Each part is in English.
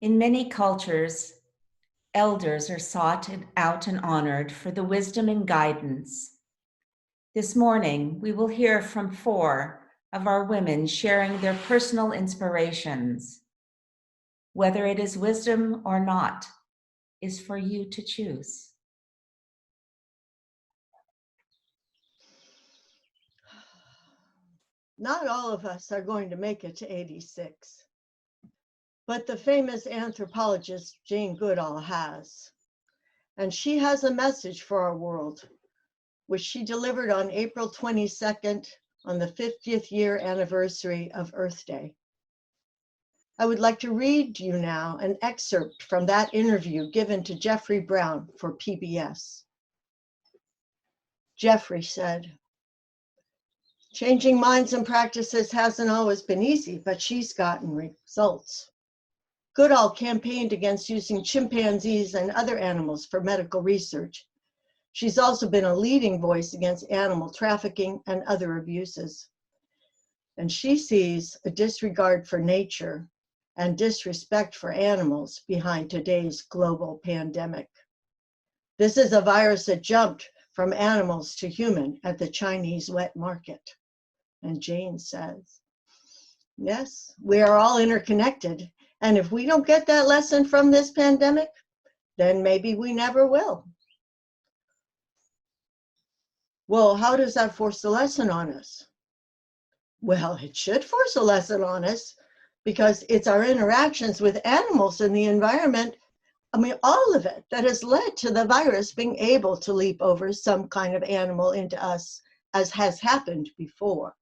In many cultures, elders are sought out and honored for the wisdom and guidance. This morning, we will hear from 4 of our women sharing their personal inspirations. Whether it is wisdom or not is for you to choose. Not all of us are going to make it to 86, but the famous anthropologist Jane Goodall has. And she has a message for our world, which she delivered on April 22nd on the 50th year anniversary of Earth Day. I would like to read to you now an excerpt from that interview given to Jeffrey Brown for PBS. Jeffrey said, "Changing minds and practices hasn't always been easy, but she's gotten results. Goodall campaigned against using chimpanzees and other animals for medical research. She's also been a leading voice against animal trafficking and other abuses. And she sees a disregard for nature and disrespect for animals behind today's global pandemic. This is a virus that jumped from animals to human at the Chinese wet market." And Jane says, yes, we are all interconnected. And if we don't get that lesson from this pandemic, then maybe we never will. Well, how does that force a lesson on us? Well, it should force a lesson on us because it's our interactions with animals and the environment, all of it, that has led to the virus being able to leap over some kind of animal into us, as has happened before.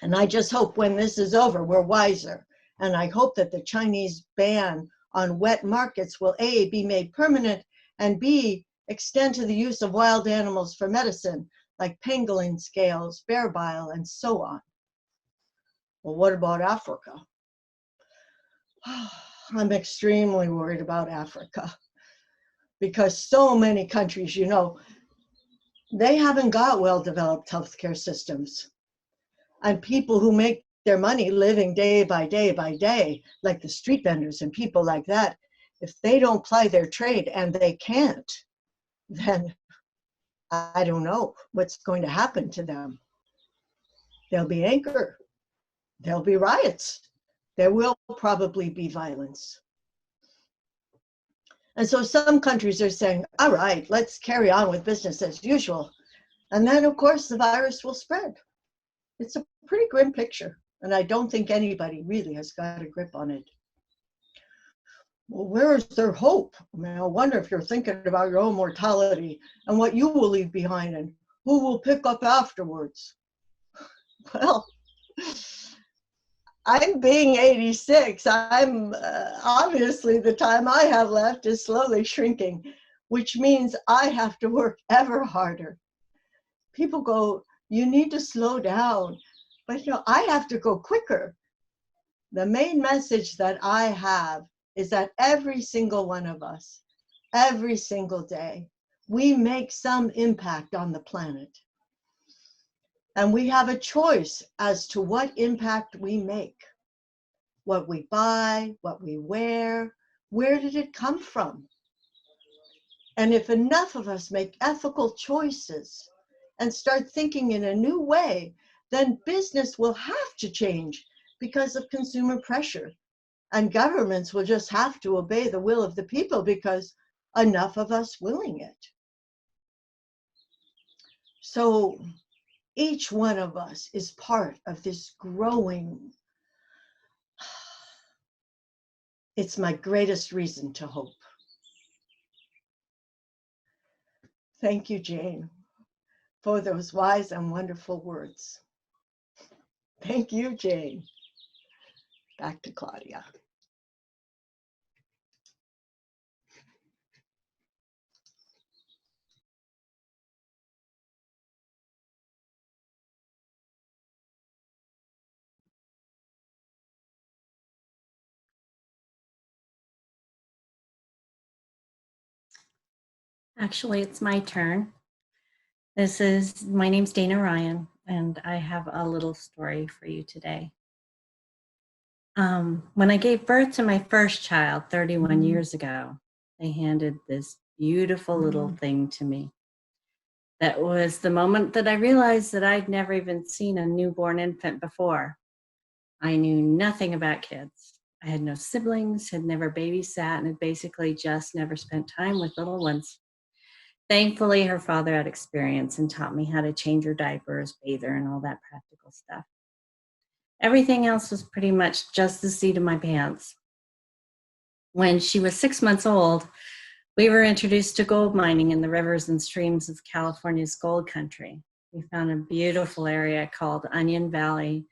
And I just hope when this is over, we're wiser. And I hope that the Chinese ban on wet markets will A, be made permanent, and B, extend to the use of wild animals for medicine, like pangolin scales, bear bile, and so on. Well, what about Africa? I'm extremely worried about Africa because so many countries, they haven't got well-developed healthcare systems. And people who make their money living day by day by day, like the street vendors and people like that, if they don't ply their trade, and they can't, then I don't know what's going to happen to them. There'll be anger. There'll be riots. There will probably be violence. And so some countries are saying, all right, let's carry on with business as usual. And then, of course, the virus will spread. It's a pretty grim picture, and I don't think anybody really has got a grip on it. Well, where is their hope? I wonder if you're thinking about your own mortality and what you will leave behind and who will pick up afterwards. Well, I'm being 86. I'm obviously the time I have left is slowly shrinking, which means I have to work ever harder. People go, you need to slow down. But I have to go quicker. The main message that I have is that every single one of us, every single day, we make some impact on the planet. And we have a choice as to what impact we make. What we buy, what we wear, where did it come from? And if enough of us make ethical choices and start thinking in a new way, then business will have to change because of consumer pressure. And governments will just have to obey the will of the people because enough of us willing it. So each one of us is part of this growing. It's my greatest reason to hope. Thank you, Jane, for those wise and wonderful words. Thank you, Jane. Back to Claudia. Actually, it's my turn. My name's Dana Ryan, and I have a little story for you today. When I gave birth to my first child 31 Mm. years ago, they handed this beautiful little thing to me. That was the moment that I realized that I'd never even seen a newborn infant before. I knew nothing about kids. I had no siblings, had never babysat, and had basically just never spent time with little ones. Thankfully, her father had experience and taught me how to change her diapers, bathe her, and all that practical stuff. Everything else was pretty much just the seat of my pants. When she was 6 months old, we were introduced to gold mining in the rivers and streams of California's gold country. We found a beautiful area called Onion Valley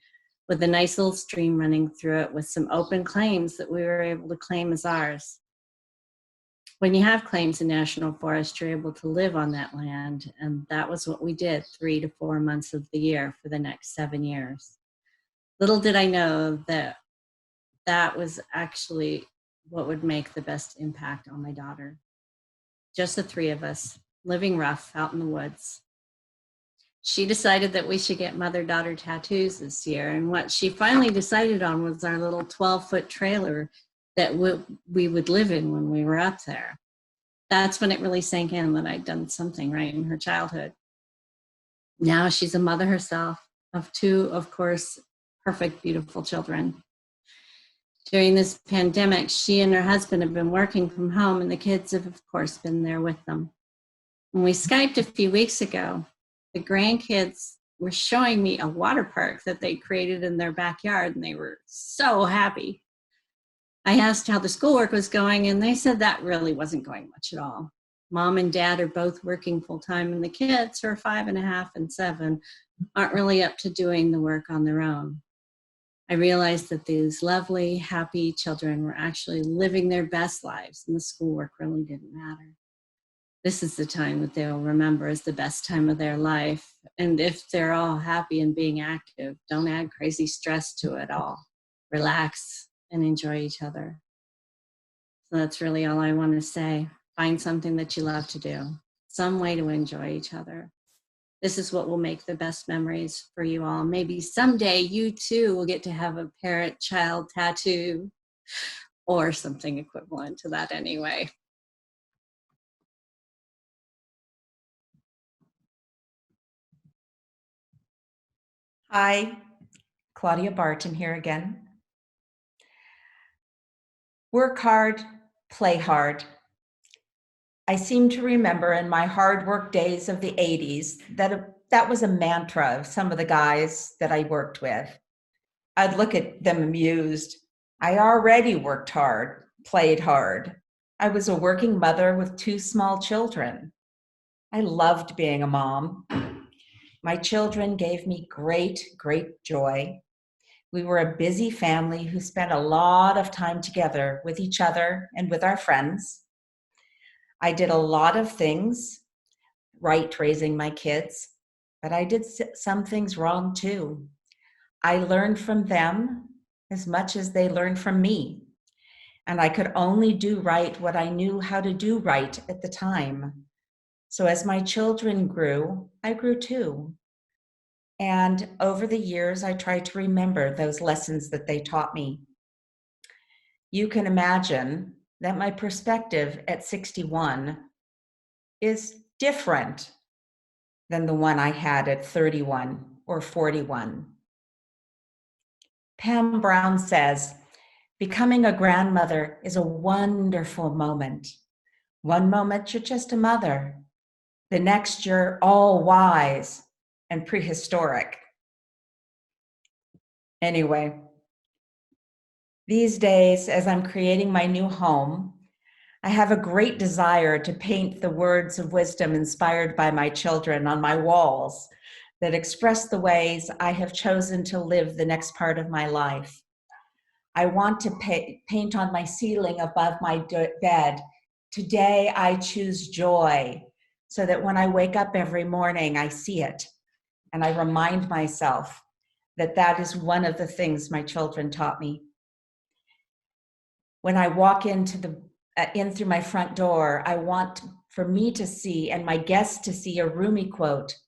with a nice little stream running through it with some open claims that we were able to claim as ours. When you have claims in national forest, you're able to live on that land, and that was what we did 3 to 4 months of the year for the next 7 years. Little did I know that that was actually what would make the best impact on my daughter. Just the three of us, living rough out in the woods. She decided that we should get mother-daughter tattoos this year, and what she finally decided on was our little 12-foot trailer that we would live in when we were up there. That's when it really sank in that I'd done something right in her childhood. Now she's a mother herself of two, of course, perfect, beautiful children. During this pandemic, she and her husband have been working from home, and the kids have, of course, been there with them. When we Skyped a few weeks ago, the grandkids were showing me a water park that they created in their backyard, and they were so happy. I asked how the schoolwork was going, and they said that really wasn't going much at all. Mom and dad are both working full-time, and the kids, who are 5.5 and 7, aren't really up to doing the work on their own. I realized that these lovely, happy children were actually living their best lives, and the schoolwork really didn't matter. This is the time that they'll remember as the best time of their life. And if they're all happy and being active, don't add crazy stress to it all. Relax and enjoy each other. So that's really all I want to say. Find something that you love to do, some way to enjoy each other. This is what will make the best memories for you all. Maybe someday you too will get to have a parent-child tattoo or something equivalent to that anyway. Hi, Claudia Barton here again. Work hard, play hard. I seem to remember in my hard work days of the 80s that was a mantra of some of the guys that I worked with. I'd look at them amused. I already worked hard, played hard. I was a working mother with 2 small children. I loved being a mom. My children gave me great, great joy. We were a busy family who spent a lot of time together with each other and with our friends. I did a lot of things right raising my kids, but I did some things wrong too. I learned from them as much as they learned from me, and I could only do right what I knew how to do right at the time. So as my children grew, I grew too. And over the years, I tried to remember those lessons that they taught me. You can imagine that my perspective at 61 is different than the one I had at 31 or 41. Pam Brown says, becoming a grandmother is a wonderful moment. One moment you're just a mother. The next you're all wise and prehistoric. Anyway, these days, as I'm creating my new home, I have a great desire to paint the words of wisdom inspired by my children on my walls that express the ways I have chosen to live the next part of my life. I want to paint on my ceiling above my bed, "Today I choose joy," so that when I wake up every morning, I see it. And I remind myself that that is one of the things my children taught me. When I walk in through my front door, I want for me to see and my guests to see a Rumi quote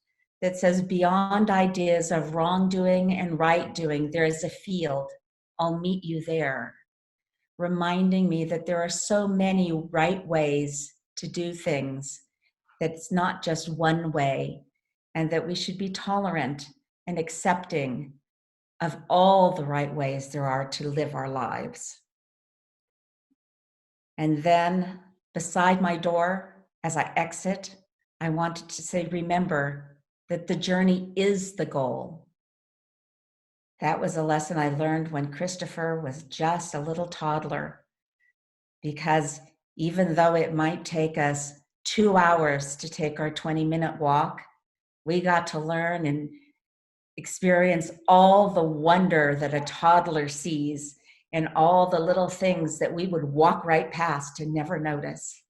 that says, "Beyond ideas of wrongdoing and right doing, there is a field, I'll meet you there, reminding me that there are so many right ways to do things, that it's not just one way, and that we should be tolerant and accepting of all the right ways there are to live our lives. And then beside my door, as I exit, I wanted to say, remember that the journey is the goal. That was a lesson I learned when Christopher was just a little toddler, because even though it might take us 2 hours to take our 20-minute walk, we got to learn and experience all the wonder that a toddler sees and all the little things that we would walk right past and never notice.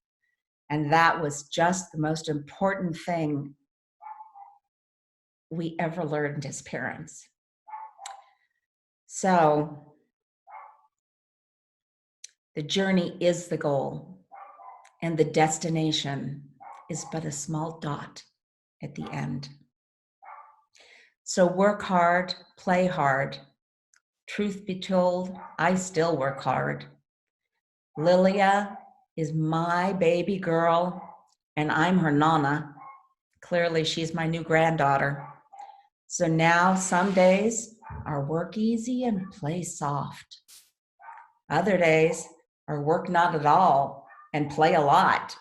And that was just the most important thing we ever learned as parents. So the journey is the goal, and the destination is but a small dot at the end. So work hard, play hard. Truth be told, I still work hard. Lilia is my baby girl, and I'm her nana. Clearly, she's my new granddaughter. So now, some days are work easy and play soft. Other days are work not at all and play a lot.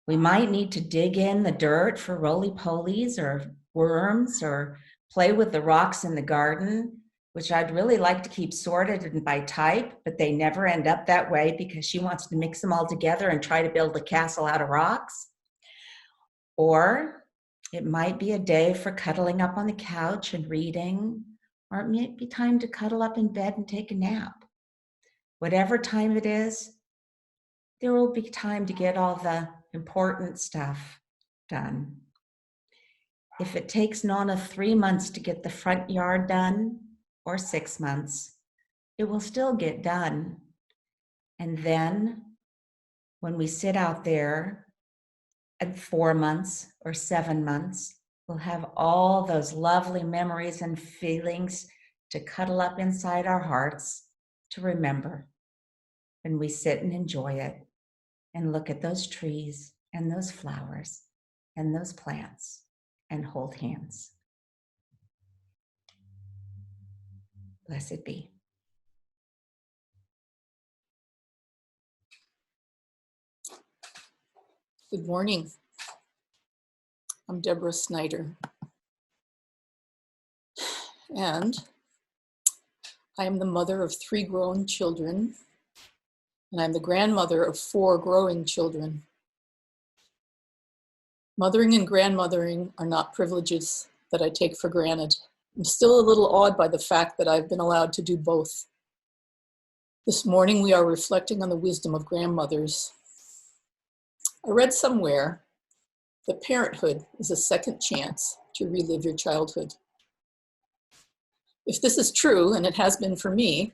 We might need to dig in the dirt for roly-polies or worms, or play with the rocks in the garden, which I'd really like to keep sorted and by type, but they never end up that way because she wants to mix them all together and try to build a castle out of rocks. Or it might be a day for cuddling up on the couch and reading, or it might be time to cuddle up in bed and take a nap. Whatever time it is, there will be time to get all the important stuff done. If it takes Nana 3 months to get the front yard done, or 6 months, it will still get done. And then when we sit out there at 4 months or 7 months, we'll have all those lovely memories and feelings to cuddle up inside our hearts to remember. And we sit and enjoy it and look at those trees and those flowers and those plants and hold hands. Blessed be. Good morning. I'm Deborah Snyder, and I am the mother of 3 grown children, and I'm the grandmother of 4 growing children. Mothering and grandmothering are not privileges that I take for granted. I'm still a little awed by the fact that I've been allowed to do both. This morning we are reflecting on the wisdom of grandmothers. I read somewhere that parenthood is a second chance to relive your childhood. If this is true, and it has been for me,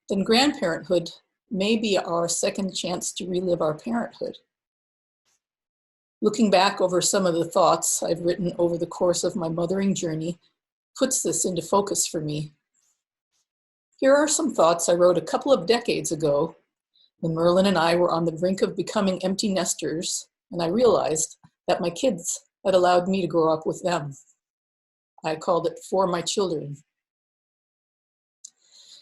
then grandparenthood may be our second chance to relive our parenthood. Looking back over some of the thoughts I've written over the course of my mothering journey puts this into focus for me. Here are some thoughts I wrote a couple of decades ago when Merlin and I were on the brink of becoming empty nesters, and I realized that my kids had allowed me to grow up with them. I called it For My Children.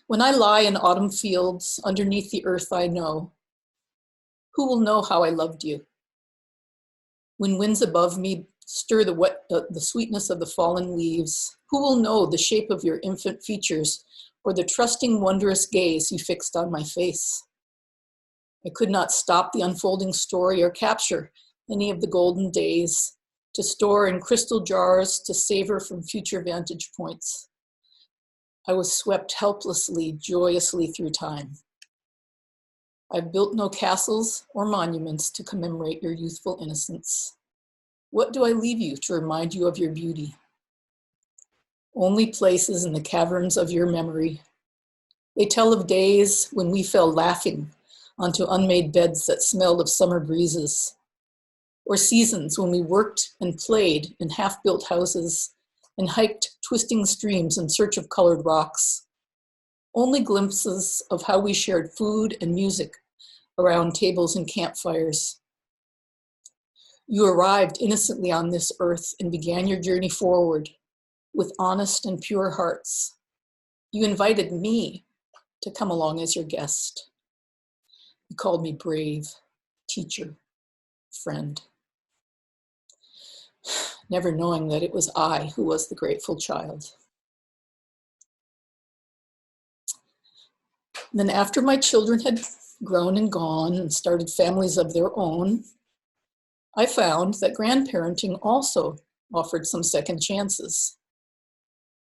When I lie in autumn fields underneath the earth I know, who will know how I loved you? When winds above me stir the sweetness of the fallen leaves, who will know the shape of your infant features or the trusting, wondrous gaze you fixed on my face? I could not stop the unfolding story or capture any of the golden days, to store in crystal jars to savor from future vantage points. I was swept helplessly, joyously through time. I've built no castles or monuments to commemorate your youthful innocence. What do I leave you to remind you of your beauty? Only places in the caverns of your memory. They tell of days when we fell laughing onto unmade beds that smelled of summer breezes, or seasons when we worked and played in half-built houses and hiked twisting streams in search of colored rocks. only glimpses of how we shared food and music around tables and campfires. You arrived innocently on this earth and began your journey forward with honest and pure hearts. You invited me to come along as your guest. You called me brave, teacher, friend, never knowing that it was I who was the grateful child. Then after my children had grown and gone and started families of their own, I found that grandparenting also offered some second chances.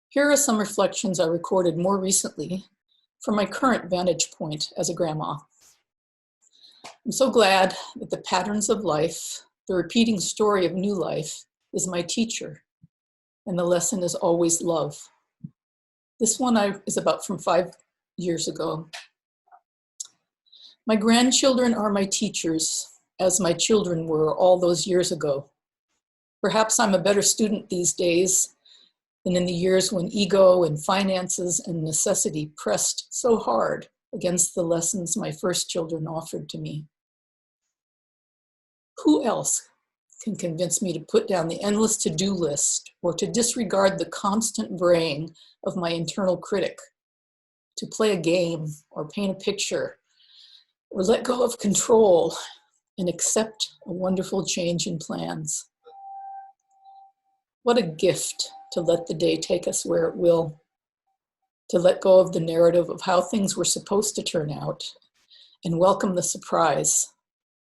Here are some reflections I recorded more recently from my current vantage point as a grandma. I'm so glad that the patterns of life, the repeating story of new life, is my teacher, and the lesson is always love. This one is about from 5 years ago. My grandchildren are my teachers, as my children were all those years ago. Perhaps I'm a better student these days than in the years when ego and finances and necessity pressed so hard against the lessons my first children offered to me. Who else can convince me to put down the endless to-do list or to disregard the constant braying of my internal critic, to play a game or paint a picture, or let go of control and accept a wonderful change in plans? What a gift to let the day take us where it will, to let go of the narrative of how things were supposed to turn out and welcome the surprise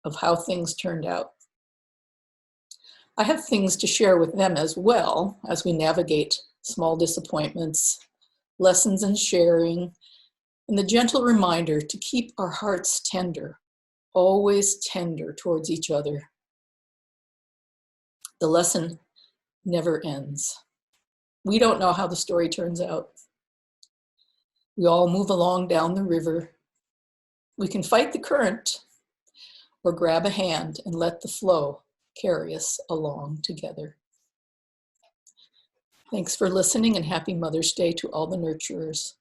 of how things turned out. I have things to share with them as well as we navigate small disappointments, lessons in sharing, and the gentle reminder to keep our hearts tender, always tender towards each other. The lesson never ends. We don't know how the story turns out. We all move along down the river. We can fight the current or grab a hand and let the flow carry us along together. Thanks for listening, and happy Mother's Day to all the nurturers.